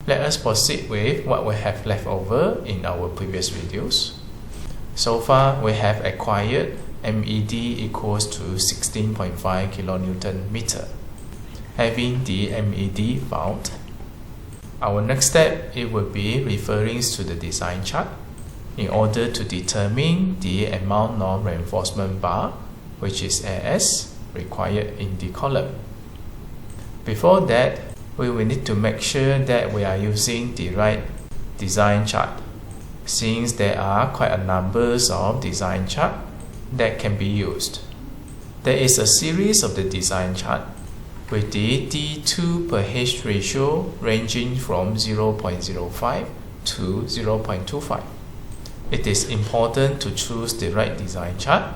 Let us proceed with what we have left over in our previous videos. So far, we have acquired MED equals to 16.5 kN meter. Having the MED found, our next step it will be referring to the design chart in order to determine the amount of reinforcement bar, which is AS, required in the column. Before that, we will need to make sure that we are using the right design chart, since there are quite a number of design charts that can be used. There is a series of the design chart with the D2 per H ratio ranging from 0.05 to 0.25. It is important to choose the right design chart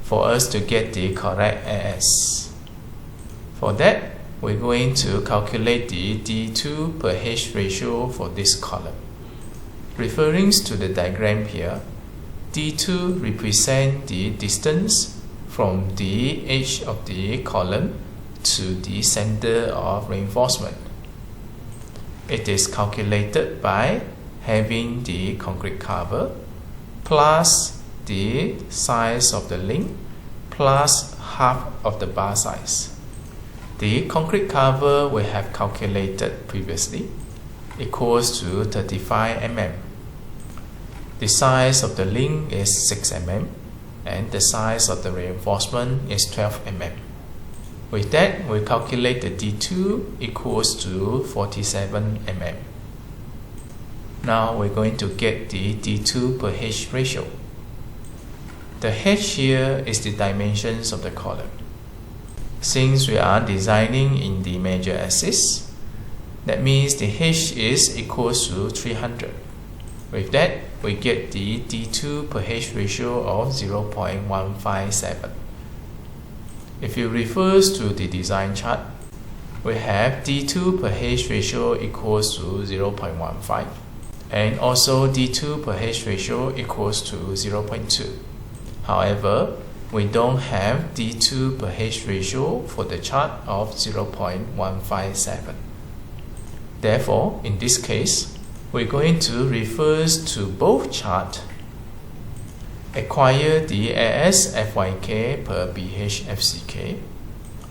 for us to get the correct AS. For that, we're going to calculate the D2 per H ratio for this column. Referring to the diagram here, D2 represents the distance from the edge of the column to the center of reinforcement. It is calculated by having the concrete cover plus the size of the link plus half of the bar size. The concrete cover we have calculated previously equals to 35 mm. The size of the link is 6 mm and the size of the reinforcement is 12 mm. With that, we calculate the D2 equals to 47 mm. Now we're going to get the D2 per H ratio. The H here is the dimensions of the column. Since we are designing in the major axis, that means the H is equals to 300. With that, we get the D2 per H ratio of 0.157. If you refer to the design chart, we have D2 per H ratio equals to 0.15 and also D2 per H ratio equals to 0.2. However, we don't have D2 per H ratio for the chart of 0.157. Therefore, in this case, we're going to refer to both charts, acquire the AS FYK per BH FCK,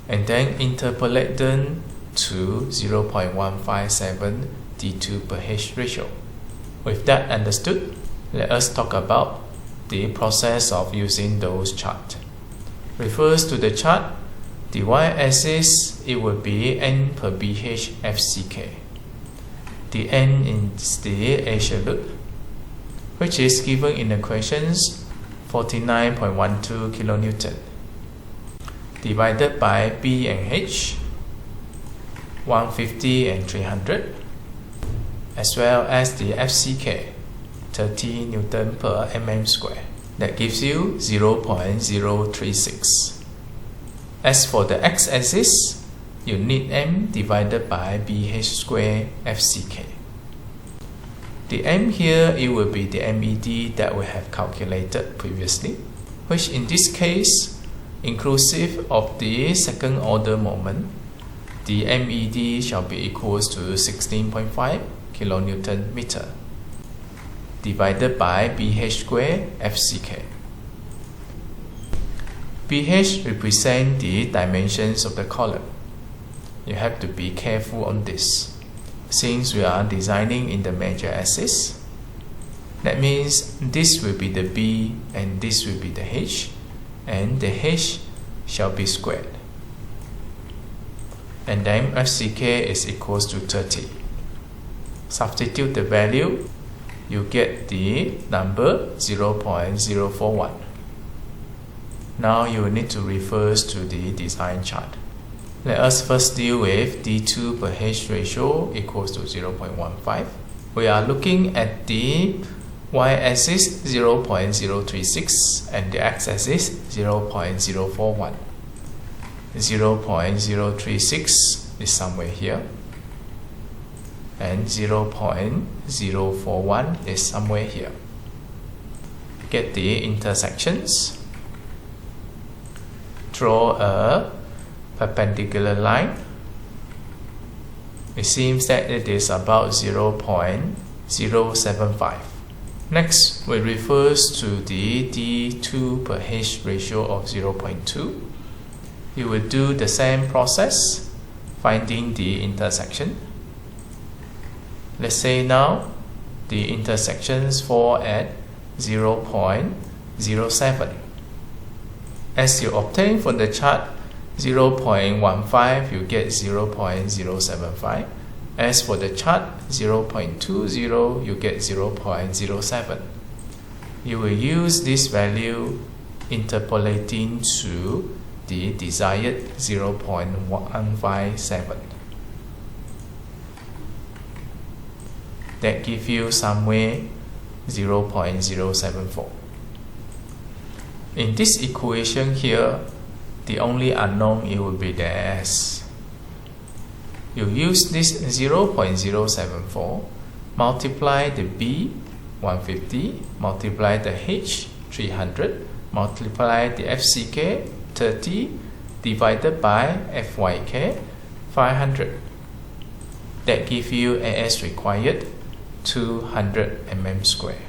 and then interpolate them to 0.157 D2 per H ratio. With that understood, let us talk about the process of using those charts. Refers to the chart, the y-axis it will be N per BH FCK. The N is the axial load, which is given in the questions 49.12 kN, divided by B and H, 150 and 300, as well as the FCK, 30 Newton per mm square. That gives you 0.036. As for the x-axis, you need M divided by BH square FCK. The M here, it will be the MED that we have calculated previously, which in this case, inclusive of the second order moment, the MED shall be equals to 16.5 kN meter divided by BH square FCK. BH represents the dimensions of the column. You have to be careful on this. Since we are designing in the major axis, that means this will be the B and this will be the H, and the H shall be squared. And then FCK is equals to 30. Substitute the value, you get the number 0.041. Now you will need to refer to the design chart. Let us first deal with D2 per H ratio equals to 0.15. We are looking at the y-axis 0.036 and the x-axis 0.041. 0.036 is somewhere here, and 0.041 is somewhere here. Get the intersections. Draw a perpendicular line It seems that it is about 0.075. Next, we refers to the D2 per H ratio of 0.2. You will do the same process, finding the intersection. Let's say now the intersections fall at 0.07. As you obtain from the chart 0.15, you get 0.075. As for the chart 0.20, you get 0.07. You will use this value interpolating to the desired 0.157. That gives you somewhere 0.074. In this equation here, the only unknown it will be the S. You use this 0.074, multiply the B 150, multiply the H 300, multiply the FCK 30, divided by FYK 500. That gives you AS required 200 mm square.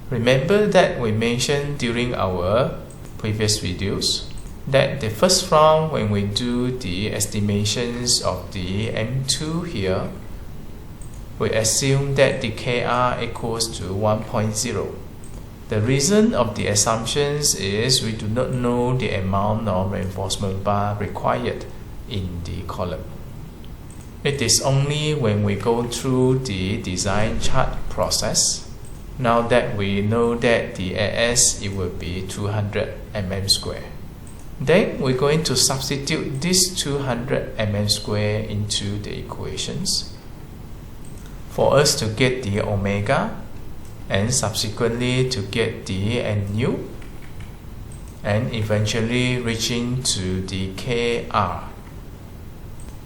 Remember that we mentioned during our previous videos that the first round, when we do the estimations of the M2 here, we assume that the KR equals to 1.0. The reason of the assumptions is we do not know the amount of reinforcement bar required in the column. It is only when we go through the design chart process, now that we know that the AS it will be 200 mm square. Then we're going to substitute this 200 mm square into the equations for us to get the omega, and subsequently to get the nu, and eventually reaching to the KR,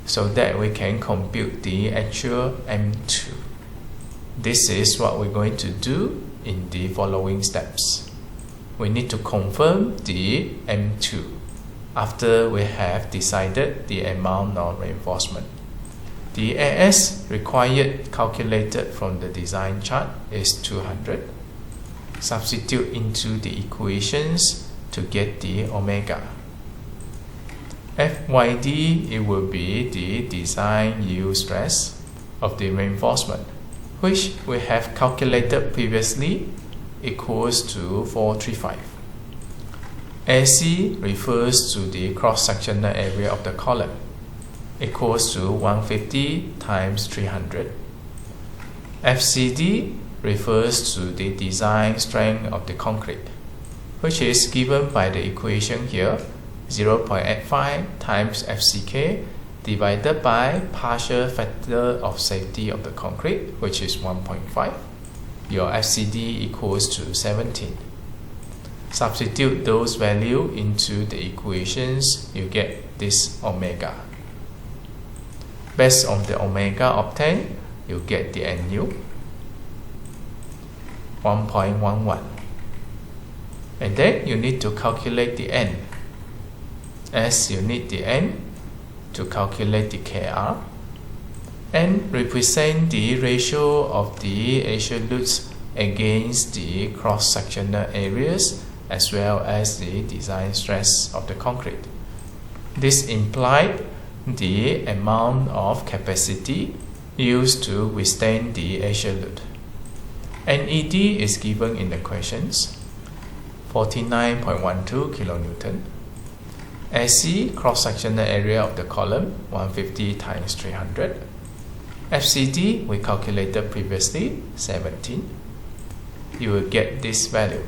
so that we can compute the actual M2. This is what we're going to do in the following steps. We need to confirm the M2 after we have decided the amount of reinforcement. The AS required calculated from the design chart is 200. Substitute into the equations to get the omega. FYD, it will be the design yield stress of the reinforcement, which we have calculated previously, equals to 435. AC refers to the cross-sectional area of the column, equals to 150 times 300. FCD refers to the design strength of the concrete, which is given by the equation here, 0.85 times FCK divided by partial factor of safety of the concrete, which is 1.5. Your FCD equals to 17. Substitute those values into the equations, you get this omega. Based on the omega obtained, you get the nu, 1.11. And then you need to calculate the n, as you need the n to calculate the KR, and represent the ratio of the absolutes against the cross-sectional areas as well as the design stress of the concrete. This implied the amount of capacity used to withstand the absolute. NED is given in the questions, 49.12 kN. AC, cross-sectional area of the column, 150 times 300. FCD, we calculated previously, 17. You will get this value.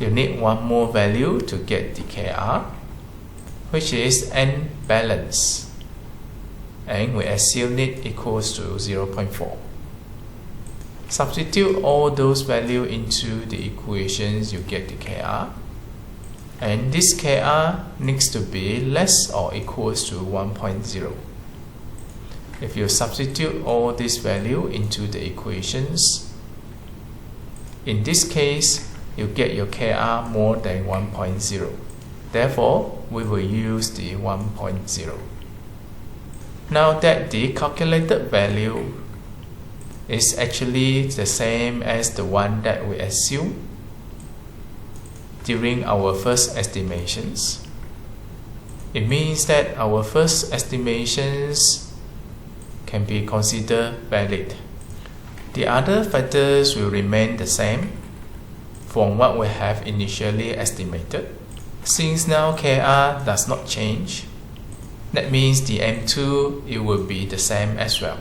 You need one more value to get the KR, which is N balance, and we assume it equals to 0.4. Substitute all those values into the equations, you get the KR, and this KR needs to be less or equals to 1.0. If you substitute all this value into the equations, in this case, you get your KR more than 1.0. Therefore, we will use the 1.0. Now that the calculated value is actually the same as the one that we assumed during our first estimations, it means that our first estimations can be considered valid. The other factors will remain the same from what we have initially estimated. Since now KR does not change, that means the M2 it will be the same as well.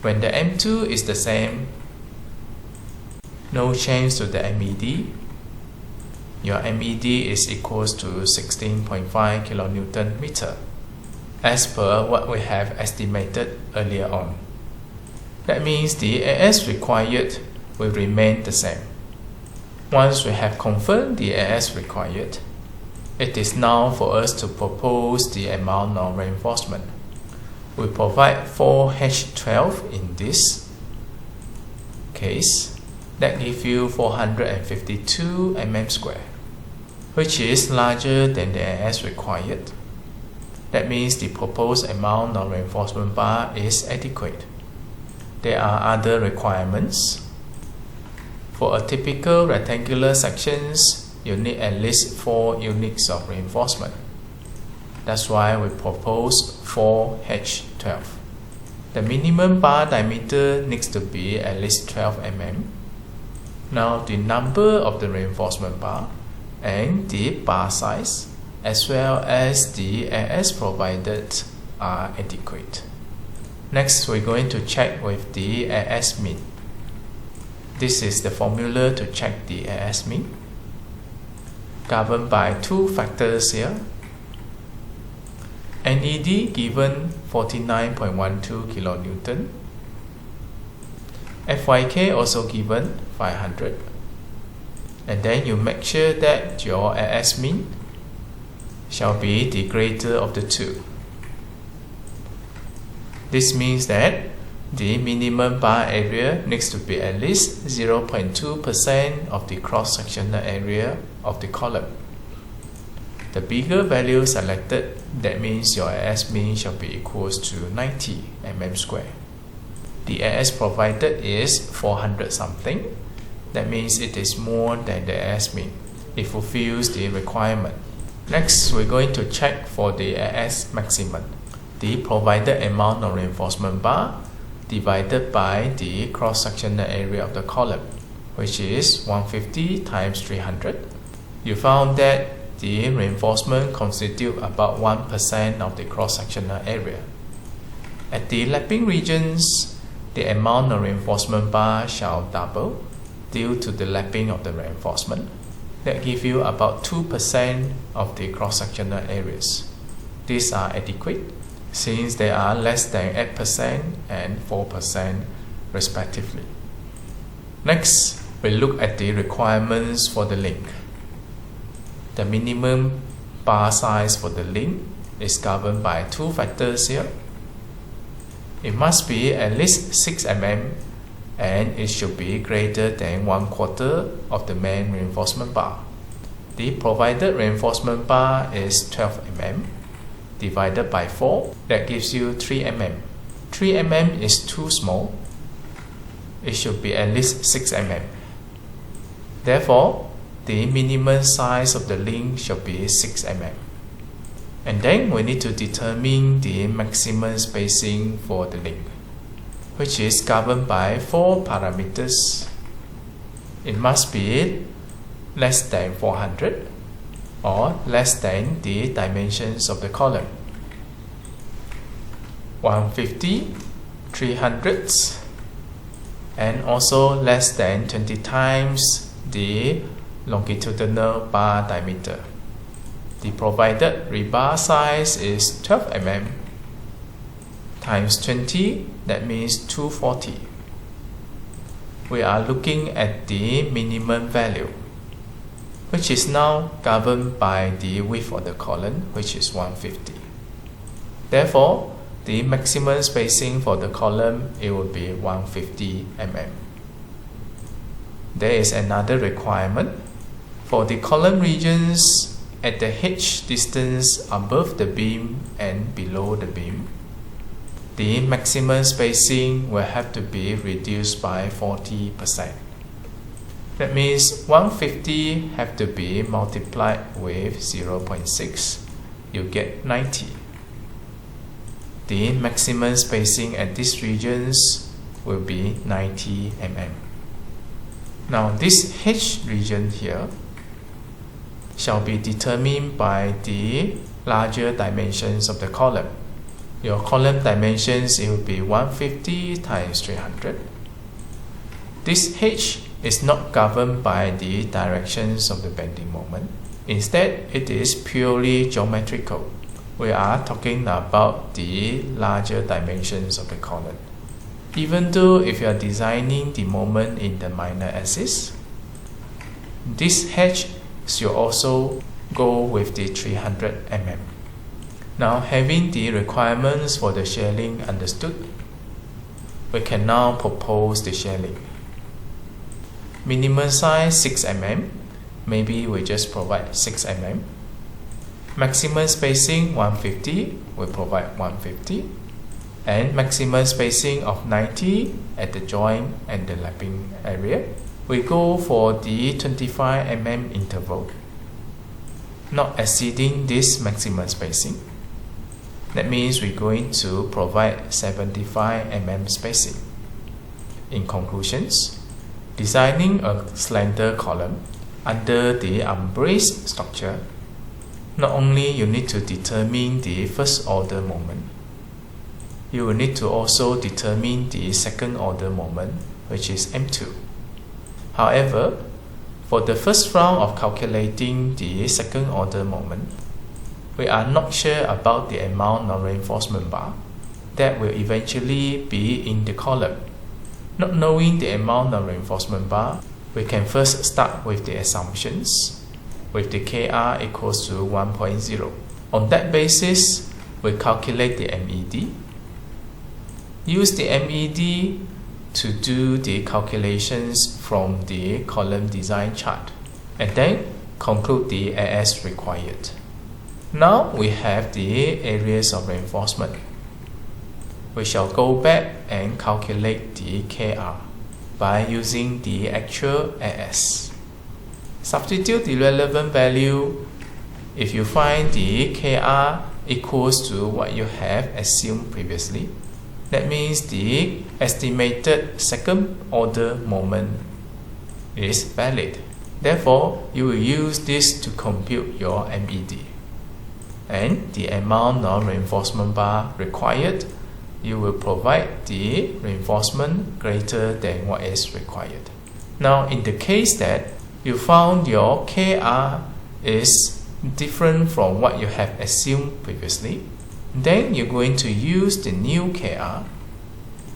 When the M2 is the same, no change to the MED, your MED is equals to 16.5 kN meter as per what we have estimated earlier on. That means the AS required will remain the same. Once we have confirmed the AS required, it is now for us to propose the amount of reinforcement. We provide 4H12 in this case. That gives you 452 mm², which is larger than the AS required. That means the proposed amount of reinforcement bar is adequate. There are other requirements. For a typical rectangular sections, you need at least 4 units of reinforcement. That's why we propose 4H12. The minimum bar diameter needs to be at least 12 mm. Now the number of the reinforcement bar and the bar size as well as the AS provided are adequate. Next, we're going to check with the AS mean. This is the formula to check the AS mean, governed by two factors here. NED given 49.12 kN. FYK also given 500. And then you make sure that your AS mean shall be the greater of the two. This means that the minimum bar area needs to be at least 0.2% of the cross-sectional area of the column. The bigger value selected, that means your AS mean shall be equals to 90 mm². The AS provided is 400 something. That means it is more than the AS mean. It fulfills the requirement. Next, we're going to check for the AS maximum. The provided amount of reinforcement bar divided by the cross-sectional area of the column, which is 150 times 300. You found that the reinforcement constitute about 1% of the cross-sectional area. At the lapping regions, the amount of reinforcement bar shall double due to the lapping of the reinforcement. That gives you about 2% of the cross-sectional areas. These are adequate since they are less than 8% and 4% respectively. Next, we look at the requirements for the link. The minimum bar size for the link is governed by two factors here. It must be at least 6 mm and it should be greater than 1/4 of the main reinforcement bar. The provided reinforcement bar is 12 mm divided by 4, that gives you 3 mm. 3 mm is too small. It should be at least 6 mm. Therefore, the minimum size of the link should be 6 mm. And then we need to determine the maximum spacing for the link, which is governed by 4 parameters. It must be less than 400 or less than the dimensions of the column. 150, 300, and also less than 20 times the longitudinal bar diameter. The provided rebar size is 12 mm times 20, that means 240. We are looking at the minimum value, which is now governed by the width of the column, which is 150. Therefore, the maximum spacing for the column, it will be 150 mm. There is another requirement. For the column regions at the H distance above the beam and below the beam, the maximum spacing will have to be reduced by 40%. That means 150 have to be multiplied with 0.6, you get 90. The maximum spacing at these regions will be 90 mm. Now this H region here shall be determined by the larger dimensions of the column. Your column dimensions, it will be 150 times 300. This H is not governed by the directions of the bending moment. Instead, it is purely geometrical. We are talking about the larger dimensions of the column. Even though if you are designing the moment in the minor axis, this H should also go with the 300 mm. Now, having the requirements for the shelling understood, we can now propose the shelling. Minimum size 6 mm, maybe we just provide 6 mm. Maximum spacing 150, we provide 150. And maximum spacing of 90 at the joint and the lapping area. We go for the 25 mm interval, not exceeding this maximum spacing. That means we're going to provide 75 mm spacing. In conclusions, designing a slender column under the unbraced structure, not only you need to determine the first order moment, you will need to also determine the second order moment, which is M2. However, for the first round of calculating the second order moment, we are not sure about the amount of reinforcement bar that will eventually be in the column. Not knowing the amount of reinforcement bar, we can first start with the assumptions with the Kr equals to 1.0. On that basis, we calculate the MED. Use the MED to do the calculations from the column design chart, and then conclude the AS required. Now we have the areas of reinforcement. We shall go back and calculate the Kr by using the actual AS. Substitute the relevant value. If you find the Kr equals to what you have assumed previously, that means the estimated second order moment is valid. Therefore, you will use this to compute your MED. And the amount of reinforcement bar required, you will provide the reinforcement greater than what is required. Now, in the case that you found your Kr is different from what you have assumed previously, then you're going to use the new Kr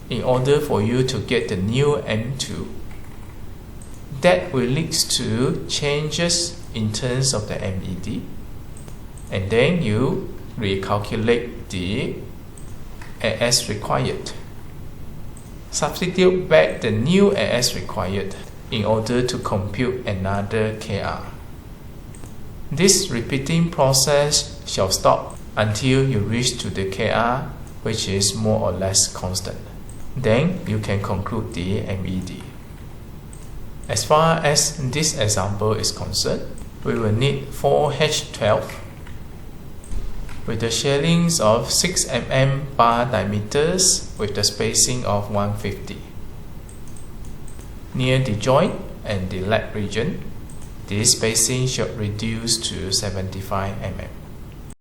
in order for you to get the new M2. That will lead to changes in terms of the MED, and then you recalculate the AS required. Substitute back the new AS required in order to compute another Kr. This repeating process shall stop until you reach to the Kr which is more or less constant. Then you can conclude the MED. As far as this example is concerned, we will need 4H12 with the shellings of 6 mm bar diameters with the spacing of 150. Near the joint and the lap region, the spacing should reduce to 75 mm.